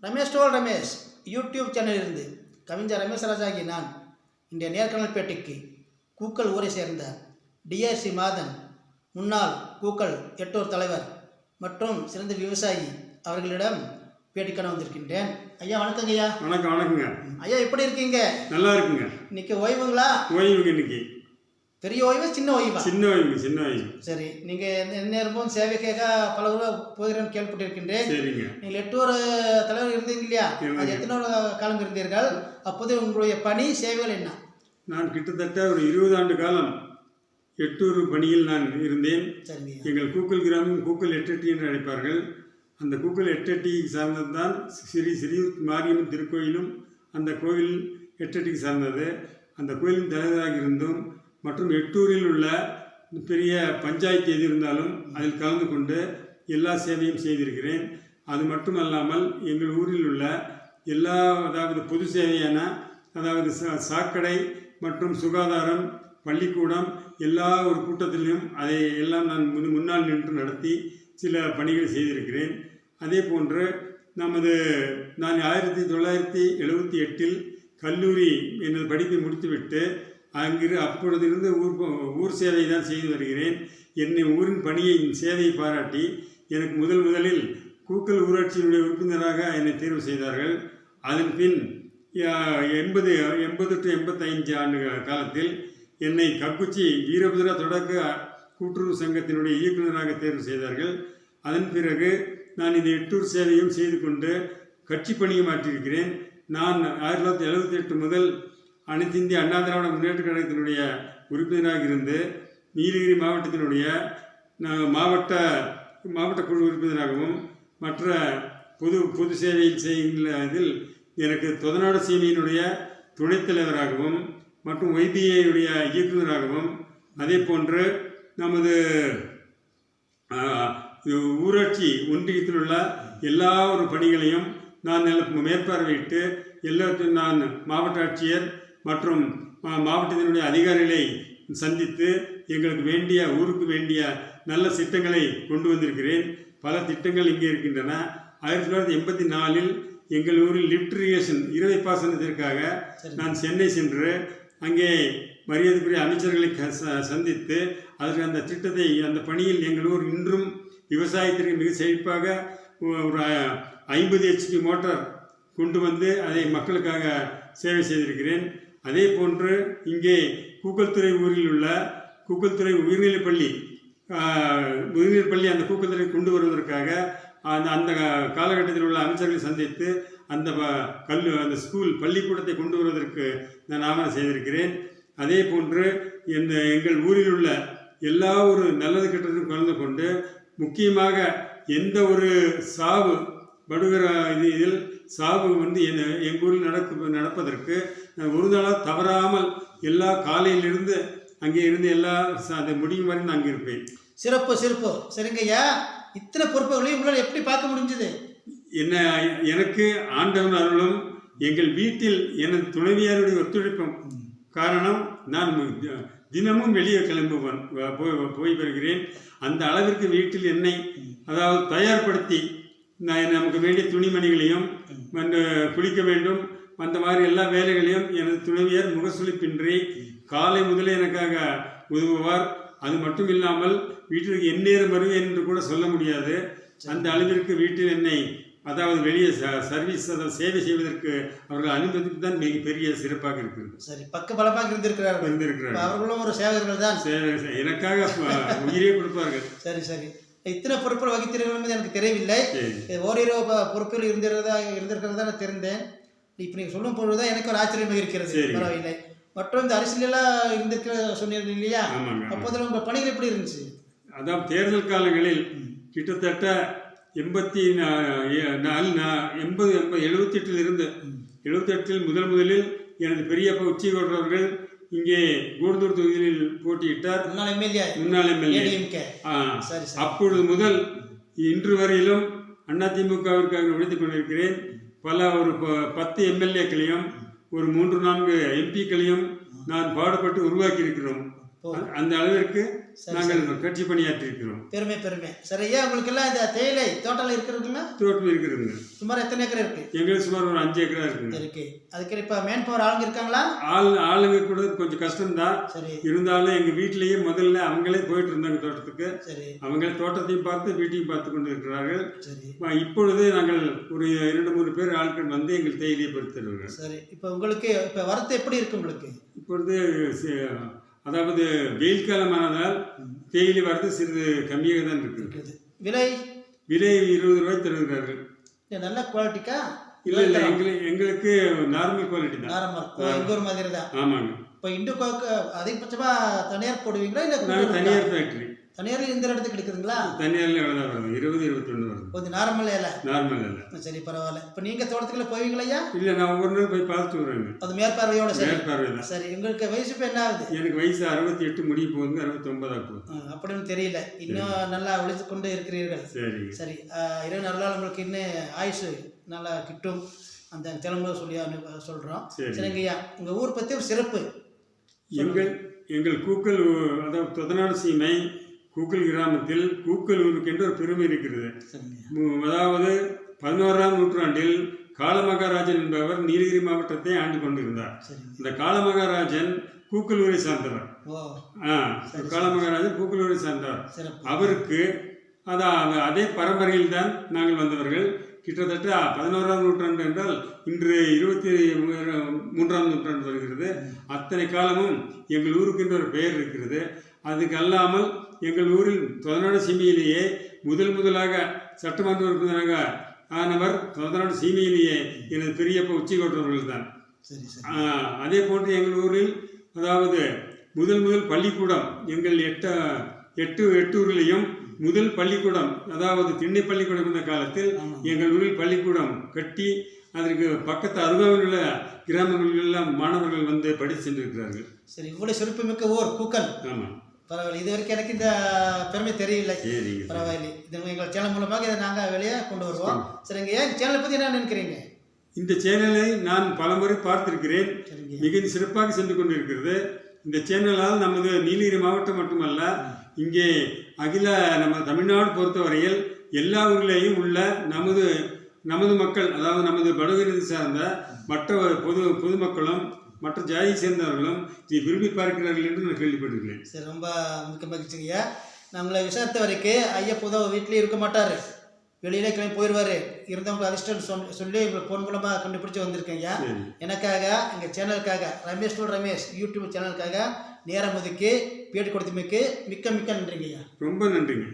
Ramesh toll Ramesh YouTube சேனலிலிருந்து கவிஞர் ரமேஷ் ராஜாகி நான் இன்றைய நேர்காணல் பேட்டிக்கு கூக்கல் ஊரை சேர்ந்த டிஆர்சி மாதன், முன்னாள் கூக்கல் எட்டூர் தலைவர் மற்றும் சிறந்த விவசாயி அவர்களிடம் பேட்டிக்கான வந்திருக்கின்றேன். ஐயா வணக்கங்க. ஐயா வணக்கங்க. ஐயா எப்படி இருக்கீங்க? நல்லா இருக்குங்க. இன்னைக்கு ஓய்வுங்களா? ஓய்வுங்க. இன்னைக்கு பெரிய ஓய்வு சின்ன ஓய்வா? சின்ன ஓய்வு. சரி, நீங்கள் நேரமும் சேவைக்காக பல ஊர் போகிறேன்னு கேள்விப்பட்டிருக்கின்றேன். சரிங்க. நீங்கள் எட்டூர் தலைவர் இருந்தீங்க இல்லையா? அது எத்தனை காலம் இருந்தீர்கள்? அப்போது உங்களுடைய பணி சேவைகள் என்ன? நான் கிட்டத்தட்ட ஒரு 20 ஆண்டு காலம் எட்டூர் பணியில் நான் இருந்தேன். எங்கள் கூக்கல் கிராமம் கூக்கல் எட்டட்டி என்று அழைப்பார்கள். அந்த கூக்கல் எட்டட்டிக்கு சார்ந்தது தான் ஸ்ரீ மாரியம்மன் திருக்கோயிலும் அந்த கோவில் எட்டட்டிக்கு சார்ந்தது. அந்த கோயிலின் தலைவராக இருந்தும் மற்றும் எட்டூரில் உள்ள பெரிய பஞ்சாயத்து எது இருந்தாலும் அதில் கலந்து கொண்டு எல்லா சேவையும் செய்திருக்கிறேன். அது மட்டுமல்லாமல் எங்கள் ஊரில் உள்ள எல்லா அதாவது பொது சேவையான அதாவது சாக்கடை மற்றும் சுகாதாரம், பள்ளிக்கூடம் எல்லா ஒரு கூட்டத்திலையும் அதை எல்லாம் நான் முன்னால் நின்று நடத்தி சில பணிகளை செய்திருக்கிறேன். அதே போன்று நான் 1978 கல்லூரி எனது படிப்பை முடித்துவிட்டு அப்பொழுதிருந்து ஊர் சேவை தான் செய்து வருகிறேன். என்னை ஊரின் பணியை சேவையை பாராட்டி எனக்கு முதலில் கூக்கல் ஊராட்சியினுடைய உறுப்பினராக என்னை தேர்வு செய்தார்கள். அதன் பின் 80 to 85 ஆண்டு காலத்தில் என்னை கக்குச்சி வீரபுத்திரா தொடக்க கூட்டுறவு சங்கத்தினுடைய இயக்குநராக தேர்வு செய்தார்கள். அதன் பிறகு நான் இந்த எட்டூர் சேவையும் செய்து கொண்டு கட்சி பணியும் ஆற்றியிருக்கிறேன். நான் 1978 முதல் அனைத்து இந்திய அண்ணா திராவிட முன்னேற்ற கழகத்தினுடைய உறுப்பினராக இருந்து நீலகிரி மாவட்டத்தினுடைய மாவட்ட குழு உறுப்பினராகவும் மற்ற பொது சேவையில் செய்கின்றதில் எனக்கு தொதநாடு சீமையினுடைய துணைத் தலைவராகவும் மற்றும் YBAயுடைய இயக்குநராகவும் அதே போன்று நமது ஊராட்சி ஒன்றியத்தில் உள்ள எல்லா ஒரு பணிகளையும் நான் மேற்பார்வையிட்டு எல்லாத்தையும் நான் மாவட்ட ஆட்சியர் மற்றும் மாவட்டத்தினுடைய அதிகாரிகளை சந்தித்து எங்களுக்கு வேண்டிய ஊருக்கு வேண்டிய நல்ல திட்டங்களை கொண்டு வந்திருக்கிறேன். பல திட்டங்கள் இங்கே இருக்கின்றன. 1984 எங்கள் ஊரில் லிஃப்ட் இரிகேஷன் இறவை பாசனத்திற்காக நான் சென்னை சென்று அங்கே மரியாதைக்குரிய அமைச்சர்களை சந்தித்து அதற்கு அந்த திட்டத்தை அந்த பணியில் எங்கள் ஊர் இன்றும் விவசாயத்திற்கு மிக செழிப்பாக ஒரு 50 HP மோட்டார் கொண்டு வந்து அதை மக்களுக்காக சேவை செய்திருக்கிறேன். அதே போன்று இங்கே கூக்கல்துறை ஊரில் உள்ள கூக்கல்துறை உயர்நிலைப் பள்ளி அந்த கூக்கல்துறை கொண்டு வருவதற்காக அந்த காலகட்டத்தில் உள்ள அமைச்சர்களை சந்தித்து அந்த ஸ்கூல் பள்ளிக்கூடத்தை கொண்டு வருவதற்கு நான் ஆவணம் செய்திருக்கிறேன். அதே போன்று எங்கள் ஊரில் உள்ள எல்லா ஒரு நல்லது கெட்டதும் கலந்து கொண்டு முக்கியமாக எந்த ஒரு சாவு படுகிற இதில் சாவு எங்கள் ஊரில் நடப்பதற்கு ஒரு நாளாக தவறாமல் எல்லா காலையிலிருந்து அங்கே இருந்து எல்லா அதை முடியும் வரை நான் அங்கே இருப்பேன். சிறப்பு. சரிங்கய்யா, இத்தனை பொறுப்புகளையும் உங்களால் எப்படி பார்க்க முடிஞ்சது? எனக்கு ஆண்டவன் அருளும் எங்கள் வீட்டில் எனது துணைவியாருடைய ஒத்துழைப்பும் காரணம். நான் தினமும் வெளியே கிளம்புவேன், போய் வருகிறேன். அந்த அளவிற்கு வீட்டில் என்னை அதாவது தயார்படுத்தி நமக்கு வேண்டிய துணிமணிகளையும் குளிக்க வேண்டும் அந்த மாதிரி எல்லா வேலைகளையும் எனது துணைவியார் முகசுளிப்பின்றி காலை முதலே எனக்காக உதவுவார். அது மட்டும் இல்லாமல் வீட்டிற்கு எந்நேரம் வருவேன் என்று கூட சொல்ல முடியாது. அந்த அளவிற்கு வீட்டில் என்னை அதாவது வெளியே சர்வீஸ் சேவை செய்வதற்கு அவர்கள் அனுமதிப்பு தான் மிக பெரிய சிறப்பாக இருக்கிறது. சரி, பக்க பலமாக இருந்திருக்கிறார்கள். அவர்களும் ஒரு சேவகர்கள் தான். எனக்காக உயிரே கொடுப்பார்கள். சரி, இத்தனை பொறுப்புகள் வகித்தீர்கள் என்பது எனக்கு தெரியவில்லை. ஓரிரு பொறுப்புகள் இருந்திருக்கிறதா நான் தெரிந்தேன். இப்போ நீங்கள் சொல்லும் பொழுதுதான் எனக்கு ஒரு ஆச்சரியமாக இருக்கிறது. பரவாயில்லை. மற்றும் இந்த அரசியலெல்லாம் இருந்திருக்கிற சொன்னீர்கள் இல்லையா? அப்போதில் உங்கள் பணிகள் எப்படி இருந்துச்சு? அதாவது தேர்தல் காலங்களில் கிட்டத்தட்ட 78 இருந்து 78 முதலில் எனது பெரியப்பா உச்சிகோட்டர் அவர்கள் இங்கே கூடலூர் தொகுதியில் போட்டியிட்டார். முன்னாள் எம்எல்ஏ. அப்பொழுது முதல் இன்று வரையிலும் அதிமுகவிற்காக உழைத்துக் கொண்டிருக்கிறேன். பல ஒரு 10 MLAக்களையும் ஒரு 3-4 MPக்களையும் நான் பாடுபட்டு உருவாக்கி இருக்கிறோம். அந்த அளவிற்கு நாங்கள் கட்சி பணியாற்றி இருக்கிறோம். பெருமை பெருமை. சரி ஐயா, உங்களுக்கு எல்லாம் இந்த தேயிலை தோட்டம் இருக்குதுங்களா? தோட்டம் இருக்குதுங்க. சுமார் எத்தனை ஏக்கர் இருக்கு? எங்களுக்கு சுமார் ஒரு 5 ஏக்கரா இருக்குங்க. இருக்கு. அதுக்கு இப்போ மேன் பவர் ஆளுங்க இருக்காங்களா? ஆளுங்க கூட கொஞ்சம் கஷ்டம்தான். சரி. இருந்தாலும் எங்க வீட்டிலேயே முதல்ல அவங்களே போயிட்டு இருந்தாங்க தோட்டத்துக்கு. சரி. அவங்களே தோட்டத்தையும் பார்த்து வீட்டையும் பார்த்து கொண்டு இருக்கிறார்கள். சரி. இப்பொழுது நாங்கள் ஒரு 2-3 பேர் ஆட்கள் வந்து எங்கள் தேயிலையை பறித்துடுவாங்க. சரி. இப்போ உங்களுக்கு இப்போ வரத்து எப்படி இருக்கு உங்களுக்கு? இப்பொழுது அதாவது வெயில் காலமானதால் தேயிலை வரது சிறிது கம்மியாக தான் இருக்குது. விலை 20 ரூபாய் தருகிறார்கள். நல்ல குவாலிட்டிக்கா? இல்லை எங்களுக்கு நார்மல் குவாலிட்டி தான். நார்மல் எங்க ஒரு மாதிரி தான். ஆமாங்க. இப்போ இண்டுகோக்கு அதிகபட்சமாக தனியார் போடுவீங்களா இல்லை? தனியார் ஃபேக்டரி. தனியாரில் இந்த இடத்துக்கு கிடைக்குதுங்களா? தனியாரில் எவ்வளோ தான் வருது? 20-21 வருது. கொஞ்சம் நார்மல் இல்லை. நார்மல் இல்லை. சரி, பரவாயில்ல. இப்போ நீங்கள் தோட்டத்துக்குள்ள போவீங்களா ஐயா? இல்லை, நான் ஒவ்வொரு நாள் போய் பார்த்துட்டு வருவேங்க. அது மேற்பார்வையோட? சரி, மேற்பார்வை தான். சரி. உங்களுக்கு வயசு இப்போ என்ன ஆகுது? எனக்கு வயசு 68 முடிய போகுதுங்க. 69 போகுது. அப்படின்னு தெரியல. இன்னும் நல்லா உழைத்து கொண்டு இருக்கிறீர்கள். சரி சரி. இறைவன் அருளால் உங்களுக்கு இன்னும் ஆயுசு நல்லா கிட்டும் அந்த கிளம்பு சொல்லி சொல்கிறோம். சரிங்க ஐயா, உங்கள் ஊர் பற்றி ஒரு சிறப்பு. எங்கள் கூக்கல், அதாவது தொதநாடு சீமை கூக்கல் கிராமத்தில் கூக்கலூருக்கு என்று ஒரு பெருமை இருக்கிறது. அதாவது 11ஆம் நூற்றாண்டில் காலமகாராஜன் என்பவர் நீலகிரி மாவட்டத்தை ஆண்டு கொண்டிருந்தார். இந்த காலமகாராஜன் கூக்கலூரை சார்ந்தவர். காலமகாராஜன் கூக்கலூரை சார்ந்தவர். அவருக்கு அதே பரம்பரையில் தான் நாங்கள் வந்தவர்கள். கிட்டத்தட்ட 11ஆம் நூற்றாண்டு என்றால் இன்று 23ஆம் நூற்றாண்டு வருகிறது. அத்தனை காலமும் எங்கள் ஊருக்கு என்று ஒரு பெயர் இருக்கிறது. அதுக்கு அல்லாமல் எங்கள் ஊரில் தொதநாடு சீமையிலேயே முதலாக சட்டமன்ற உறுப்பினராக ஆனவர் தொதநாடு சீமையிலேயே எனது பெரியப்பா உச்சிகோட்டவர்கள் தான். அதே போன்று எங்கள் ஊரில் அதாவது முதல் பள்ளிக்கூடம் எங்கள் 8 ஊரிலையும் முதல் பள்ளிக்கூடம், அதாவது திண்ணை பள்ளிக்கூடம் இருந்த காலத்தில் எங்கள் ஊரில் பள்ளிக்கூடம் கட்டி அதற்கு பக்கத்து அருகாமையில் உள்ள கிராமங்களில் எல்லாம் மாணவர்கள் வந்து படித்து சென்றிருக்கிறார்கள். சரி, இவ்வளவு சிறப்புமிக்க ஊர் கூக்கல். ஆமாம், பரவாயில்ல. இது வரைக்கும் எனக்கு இந்த பெருமை தெரியலை. பரவாயில்லை. இது எங்கள் சேனல் மூலமாக இதை நாங்கள் வெளியே கொண்டு வருவோம். சரிங்க. ஏன் சேனலை பற்றி என்ன நினைக்கிறீங்க? இந்த சேனலை நான் பலமுறை பார்த்திருக்கிறேன். மிக சிறப்பாக சென்று கொண்டிருக்கிறது. இந்த சேனலால் நமது நீலகிரி மாவட்டம் மட்டுமல்ல, இங்கே நம்ம தமிழ்நாடு பொறுத்தவரையில் எல்லா ஊர்லேயும் உள்ள நமது மக்கள், அதாவது நமது படுகரை சார்ந்த மற்ற பொதுமக்களும் மற்ற ஜாதியை சேர்ந்தவர்களும் இதை விரும்பி பார்க்கிறார்கள் என்று நான் கேள்விப்பட்டிருக்கிறேன். சரி, ரொம்ப மிக்க மகிழ்ச்சிங்கய்யா. நம்மளை விசாரித்த வரைக்கும் ஐயா பொதுவாக வீட்டிலே இருக்க மாட்டார், வெளியிலே கிளம்பி போயிடுவார். இருந்தவங்க அதிர்ஷ்டம் சொல்லி உங்களுக்கு ஃபோன் மூலமாக கண்டுபிடிச்சி வந்திருக்கேங்க. எனக்காக, எங்கள் சேனலுக்காக, ரமேஷ் யூடியூப் சேனலுக்காக நேரம் ஒதுக்கி பேட்டி கொடுத்தமைக்கு மிக்க நன்றிங்கய்யா. ரொம்ப நன்றிங்க.